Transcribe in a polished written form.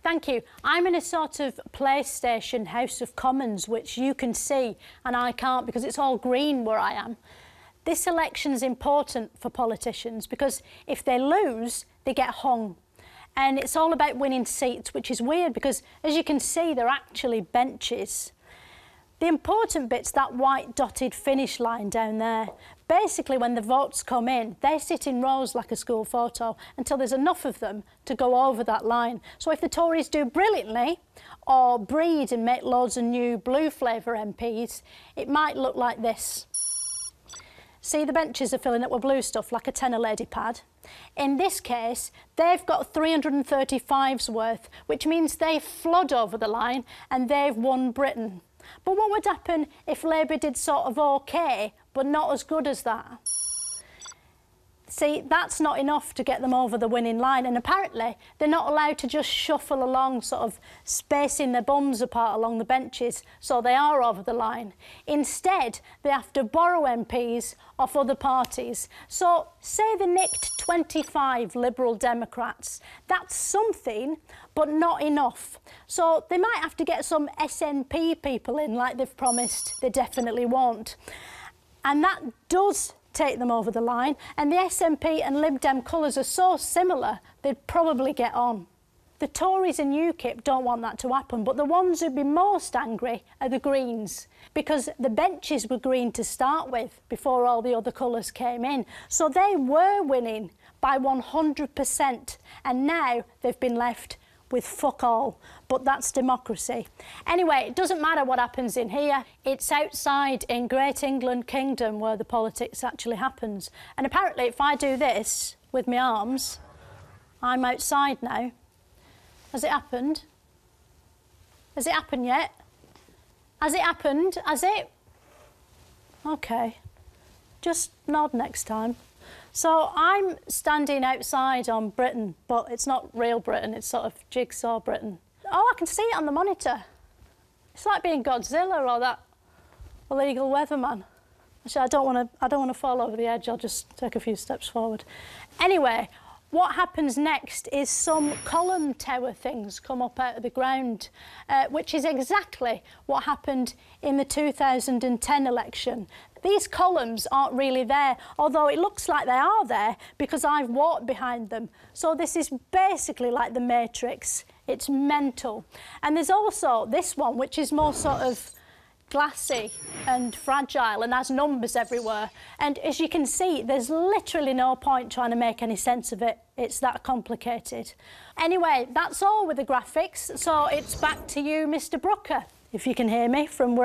Thank you. I'm in a sort of PlayStation House of Commons, which you can see and I can't because it's all green where I am. This election's important for politicians because if they lose, they get hung. And it's all about winning seats, which is weird because, as you can see, they're actually benches. The important bit's that white dotted finish line down there. Basically, when the votes come in, they sit in rows like a school photo until there's enough of them to go over that line. So if the Tories do brilliantly or breed and make loads of new blue flavour MPs, it might look like this. See, the benches are filling up with blue stuff like a tenner lady pad. In this case, they've got 335's worth, which means they flood over the line and they've won Britain. But what would happen if Labour did sort of OK, but not as good as that? See, that's not enough to get them over the winning line, and apparently they're not allowed to just shuffle along, sort of spacing their bums apart along the benches so they are over the line. Instead, they have to borrow MPs off other parties. So, say they nicked 25 Liberal Democrats. That's something, but not enough. So they might have to get some SNP people in, like they've promised they definitely won't. And that does take them over the line, and the SNP and Lib Dem colours are so similar, they'd probably get on. The Tories and UKIP don't want that to happen, but the ones who'd be most angry are the Greens, because the benches were green to start with before all the other colours came in. So they were winning by 100%, and now they've been left with fuck all, but that's democracy. Anyway, it doesn't matter what happens in here, it's outside in Great England Kingdom where the politics actually happens. And apparently if I do this with my arms, I'm outside now. Has it happened? Has it happened yet? Has it happened? Has it? OK. Just nod next time. So I'm standing outside on Britain, but it's not real Britain, it's sort of jigsaw Britain. Oh, I can see it on the monitor. It's like being Godzilla or that illegal weatherman. Actually, I don't want to fall over the edge, I'll just take a few steps forward. Anyway, what happens next is some column tower things come up out of the ground, which is exactly what happened in the 2010 election. These columns aren't really there, although it looks like they are there because I've walked behind them. So this is basically like the Matrix. It's mental. And there's also this one, which is more sort of glassy and fragile and has numbers everywhere. And as you can see, there's literally no point trying to make any sense of it. It's that complicated. Anyway, that's all with the graphics. So it's back to you, Mr. Brooker, if you can hear me from where